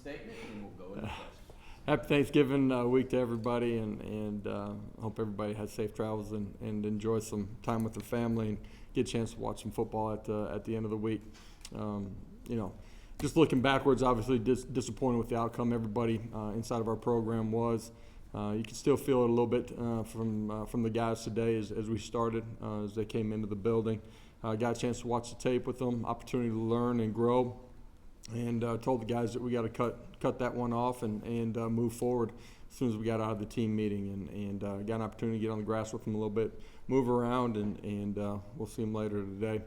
statement, and we'll go into questions. Happy Thanksgiving week to everybody, and hope everybody has safe travels and enjoys some time with their family and get a chance to watch some football at the end of the week. Just looking backwards, obviously disappointed with the outcome. Everybody inside of our program was. You can still feel it a little bit from the guys today as we started, as they came into the building. Got a chance to watch the tape with them, opportunity to learn and grow, and told the guys that we got to cut that one off and move forward as soon as we got out of the team meeting, and got an opportunity to get on the grass with them a little bit, move around, and we'll see them later today.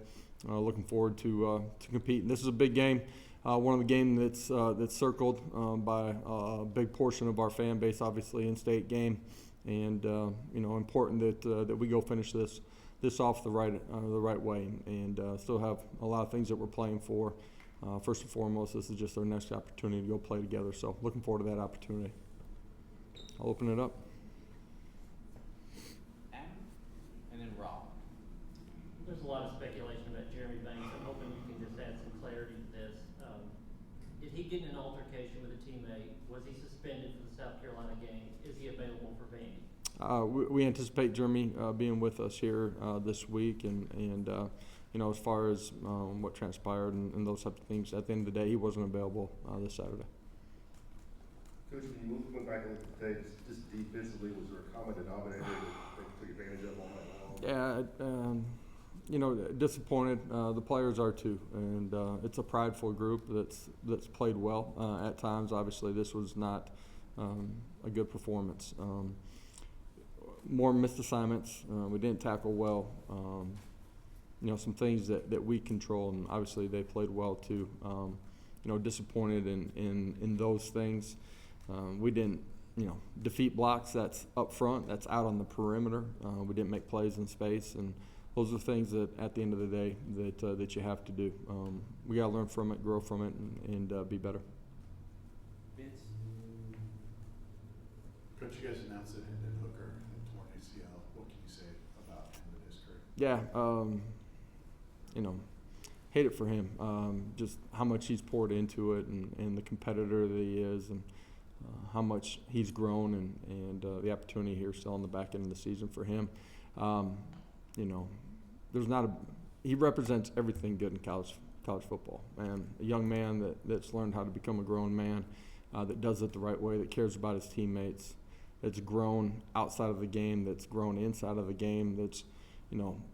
Looking forward to competing. This is a big game. One of the games that's circled by a big portion of our fan base, obviously in-state game, and important that we go finish this off the right way, and still have a lot of things that we're playing for. First and foremost, this is just our next opportunity to go play together. So looking forward to that opportunity. I'll open it up. Adam, and then Rob. There's a lot of speculation about Jeremy Banks. I'm hoping you can just add some clarity to this. Did he get in an altercation with a teammate? Was he suspended for the South Carolina game? Is he available for Vandy? We anticipate Jeremy being with us here this week, and as far as what transpired and those types of things, at the end of the day, he wasn't available this Saturday. Coach, when you went back and looked at the tape, just defensively, was there a common denominator that they took advantage of all night long? Yeah, disappointed. The players are too, and it's a prideful group that's played well at times. Obviously, this was not a good performance. More missed assignments. We didn't tackle well. Some things that we control, and obviously they played well too. Disappointed in those things. We didn't, defeat blocks. That's up front. That's out on the perimeter. We didn't make plays in space, and those are things that at the end of the day that you have to do. We got to learn from it, grow from it, and be better. Vince. Coach, you guys announced that Hendon Hooker had torn ACL. What can you say about him and his career? Yeah, hate it for him. Just how much he's poured into it, and the competitor that he is, and how much he's grown, and the opportunity here still on the back end of the season for him. He represents everything good in college football, and a young man that's learned how to become a grown man, that does it the right way, that cares about his teammates, that's grown outside of the game, that's grown inside of the game, that's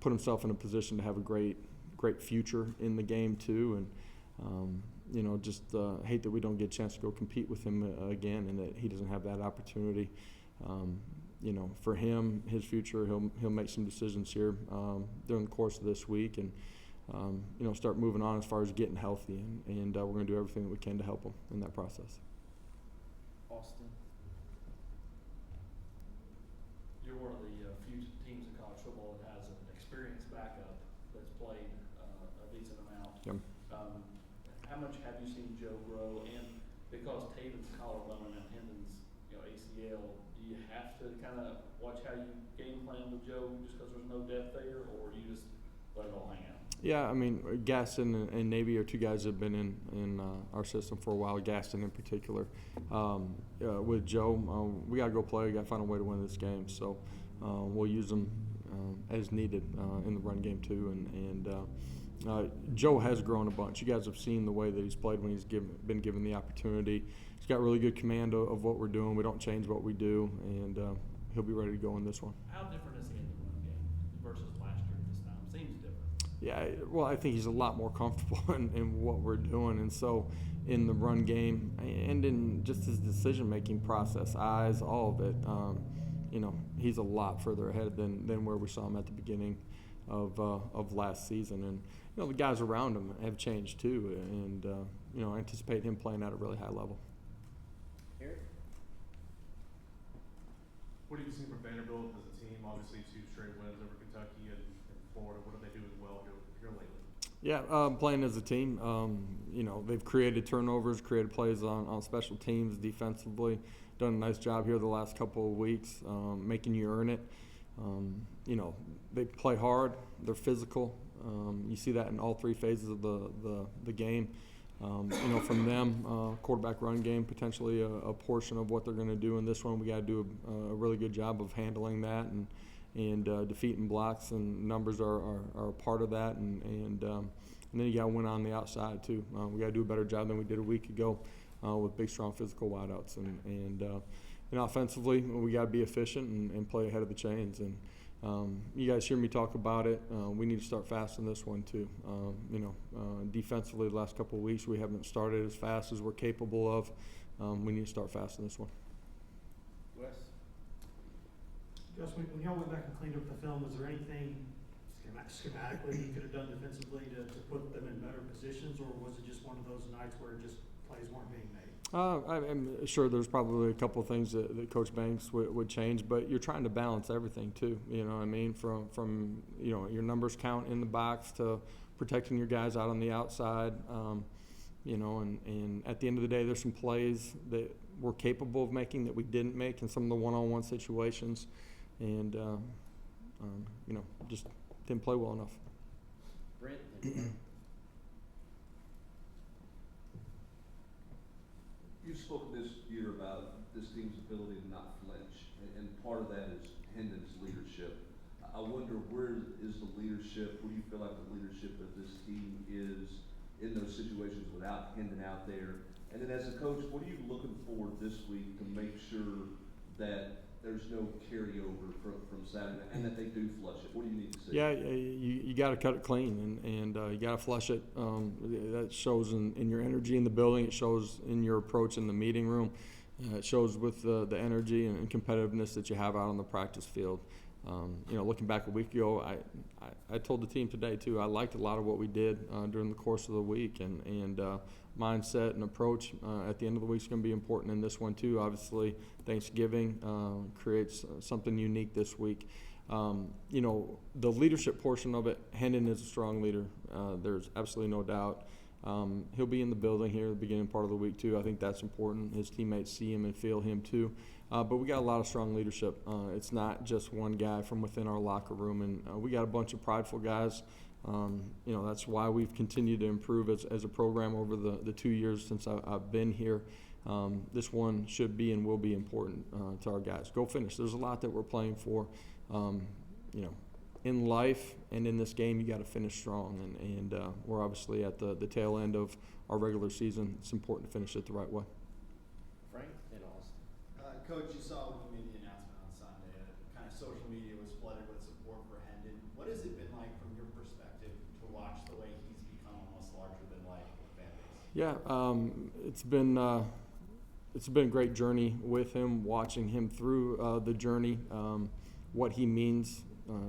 put himself in a position to have a great future in the game too, and hate that we don't get a chance to go compete with him again, and that he doesn't have that opportunity. For him, his future, he'll make some decisions here during the course of this week, and start moving on as far as getting healthy, and we're going to do everything that we can to help him in that process. Austin. You're one of the few teams in college football that has an experienced backup that's played a decent amount. Yep. How much have you seen Joe grow? And because Taven's collarbone and Hendon's ACL, do you have to kind of watch how you game plan with Joe just because there's no depth there, or do you just let it all hang out? Yeah, I mean, Gaston and Navy are two guys that have been in our system for a while, Gaston in particular. With Joe, we got to go play. We got to find a way to win this game. So we'll use them as needed in the run game too. And Joe has grown a bunch. You guys have seen the way that he's played when he's been given the opportunity. He's got really good command of what we're doing. We don't change what we do, and he'll be ready to go in this one. How different is he in the run game versus last year at this time? Seems different. Yeah, well, I think he's a lot more comfortable in what we're doing, and so in the run game and in just his decision-making process, eyes, all of it, he's a lot further ahead than where we saw him at the beginning of last season. And the guys around him have changed too, and I anticipate him playing at a really high level. Eric. What have you seen from Vanderbilt as a team? Obviously, 2 straight wins over Kentucky and Florida. What do they do as well here lately? Yeah, playing as a team. They've created turnovers, created plays on special teams defensively. Done a nice job here the last couple of weeks, making you earn it. They play hard. They're physical. You see that in all 3 phases of the game. from them, quarterback run game, potentially a portion of what they're going to do in this one. We got to do a really good job of handling that and defeating blocks, and numbers are a part of that. And then you got to win on the outside too. We got to do a better job than we did a week ago with big, strong, physical wideouts. And offensively, we got to be efficient and play ahead of the chains. And you guys hear me talk about it. We need to start fast in this one too. Defensively, the last couple of weeks we haven't started as fast as we're capable of. We need to start fast in this one. Wes? Gus, when y'all went back and cleaned up the film, was there anything schematically you could have done defensively to put them in better positions, or was it just one of those nights where just plays weren't being made? I'm sure there's probably a couple of things that Coach Banks would change, but you're trying to balance everything too. You know what I mean? From your numbers count in the box to protecting your guys out on the outside. And at the end of the day, there's some plays that we're capable of making that we didn't make in some of the one-on-one situations, and just didn't play well enough. Brent? You've spoken this year about this team's ability to not flinch, and part of that is Hendon's leadership. I wonder, where is the leadership? Where do you feel like the leadership of this team is in those situations without Hendon out there? And then as a coach, what are you looking for this week to make sure that there's no carryover from Saturday and that they do flush it? What do you need to see? Yeah, you got to cut it clean and you got to flush it. That shows in your energy in the building. It shows in your approach in the meeting room. It shows with the energy and competitiveness that you have out on the practice field. Looking back a week ago, I told the team today too, I liked a lot of what we did during the course of the week, and mindset and approach at the end of the week is going to be important in this one too. Obviously, Thanksgiving creates something unique this week. The leadership portion of it, Hendon is a strong leader. There's absolutely no doubt. He'll be in the building here at the beginning part of the week too. I think that's important. His teammates see him and feel him too. But we got a lot of strong leadership. It's not just one guy from within our locker room, and we got a bunch of prideful guys. That's why we've continued to improve as a program over the 2 years since I've been here. This one should be and will be important to our guys. Go finish. There's a lot that we're playing for. In life and in this game, you got to finish strong, and we're obviously at the tail end of our regular season. It's important to finish it the right way. Frank and Austin. Coach, you saw when you made the announcement on Sunday that kind of social media was flooded with support for Hendon. What has it been like from your perspective to watch the way he's become almost larger than life fan base? Yeah, it's been a great journey with him, watching him through the journey, what he means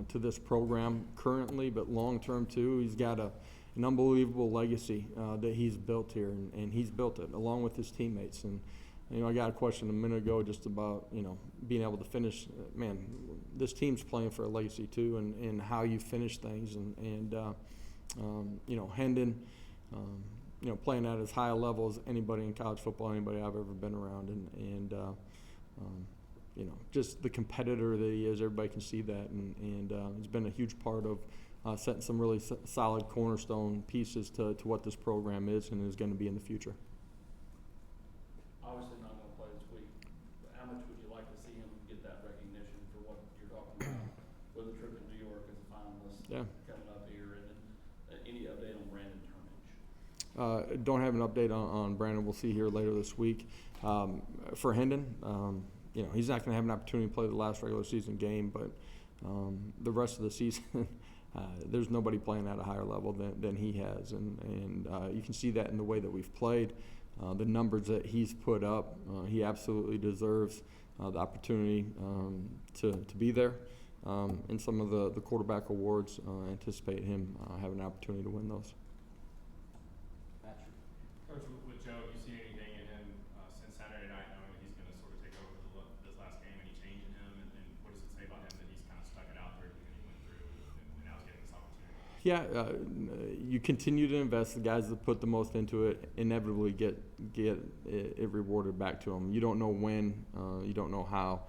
to this program currently, but long term too. He's got an unbelievable legacy that he's built here, and he's built it along with his teammates. And I got a question a minute ago just about being able to finish. Man, this team's playing for a legacy too, and how you finish things. And Hendon, playing at as high a level as anybody in college football, anybody I've ever been around, and just the competitor that he is. Everybody can see that, and he's been a huge part of setting some really solid cornerstone pieces to what this program is and is going to be in the future. Obviously not going to play this week, but how much would you like to see him get that recognition for what you're talking about with the trip to New York as a finalist coming up here, and then any update on Brandon Turnage? Don't have an update on Brandon. We'll see here later this week. For Hendon, he's not going to have an opportunity to play the last regular season game, but the rest of the season, there's nobody playing at a higher level than he has, and you can see that in the way that we've played. The numbers that he's put up, he absolutely deserves the opportunity to be there. In some of the quarterback awards, anticipate him having an opportunity to win those. Patrick. Coach, with Joe, have you seen anything in him since Saturday night, knowing that he's going to sort of take over this last game? Any change in him, and what does it say about him that he's kind of stuck it out through everything he went through and now he's getting this opportunity? Yeah, you continue to invest. The guys that put the most into it inevitably get it rewarded back to them. You don't know when, you don't know how,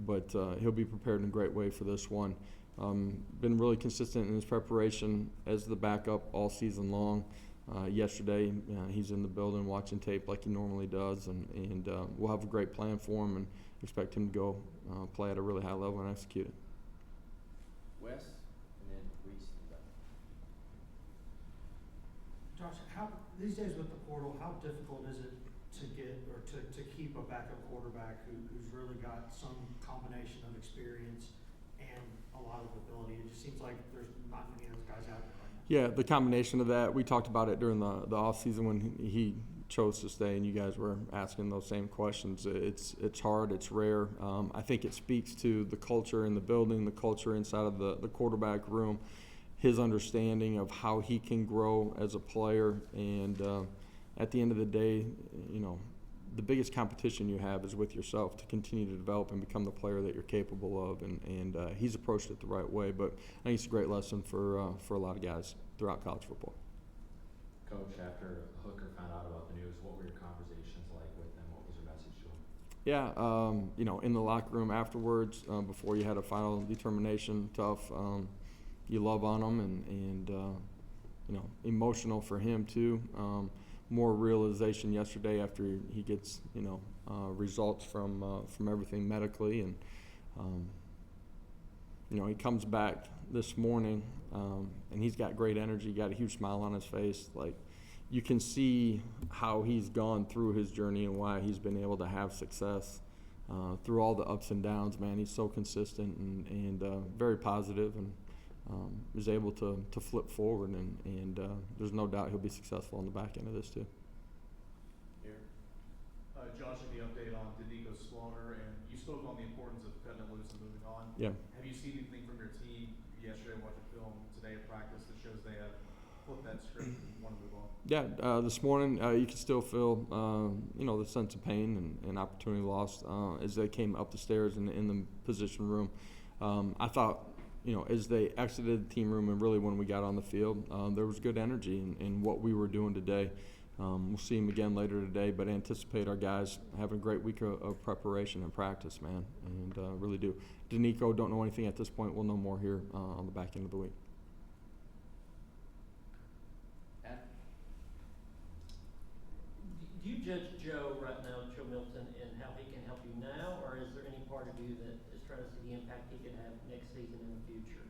but he'll be prepared in a great way for this one. Been really consistent in his preparation as the backup all season long. yesterday. He's in the building watching tape like he normally does, and we'll have a great plan for him and expect him to go play at a really high level and execute it. Wes, and then Reese. Josh, how, these days with the portal, how difficult is it to get, or to keep a backup quarterback who's really got some combination of experience and a lot of ability? It just seems like there's not many of those guys out there right now. Yeah, the combination of that, we talked about it during the off season when he chose to stay, and you guys were asking those same questions. It's hard, it's rare. I think it speaks to the culture in the building, the culture inside of the quarterback room, his understanding of how he can grow as a player, and at the end of the day, you know, the biggest competition you have is with yourself to continue to develop and become the player that you're capable of, and he's approached it the right way. But I think it's a great lesson for a lot of guys throughout college football. Coach, after Hooker found out about the news, what were your conversations like with him? What was your message to him? Yeah, you know, in the locker room afterwards, before you had a final determination, tough. You love on him, and you know, emotional for him too. More realization yesterday after he gets, you know, results from everything medically, and you know, he comes back this morning, and he's got great energy, got a huge smile on his face. Like, you can see how he's gone through his journey and why he's been able to have success through all the ups and downs. Man, he's so consistent and very positive, and is able to flip forward, and there's no doubt he'll be successful on the back end of this too. Josh, any update on Danico's slaughter? And you spoke on the importance of cutting it loose and moving on. Yeah. Have you seen anything from your team yesterday, watching film today at practice, that shows they have flipped that script and want to move on? Yeah, this morning you can still feel, you know, the sense of pain and opportunity lost as they came up the stairs in the position room. I thought, you know, as they exited the team room and really when we got on the field, there was good energy in what we were doing today. We'll see them again later today, but anticipate our guys having a great week of preparation and practice, man, and really do. Danico, don't know anything at this point. We'll know more here on the back end of the week. Do you judge Joe right now, Joe Milton, in how he can help you now, or is there any part of you that is trying to see the impact he can have next season in the future?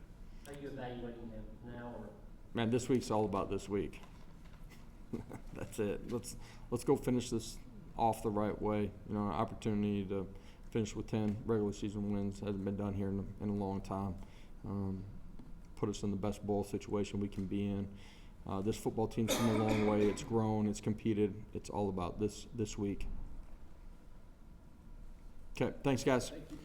How are you evaluating him now, or? Man, this week's all about this week. That's it. Let's go finish this off the right way. You know, an opportunity to finish with 10 regular season wins hasn't been done here in a long time. Put us in the best bowl situation we can be in. This football team's come a long way. It's grown. It's competed. It's all about this week. Okay, thanks, guys. Thank you.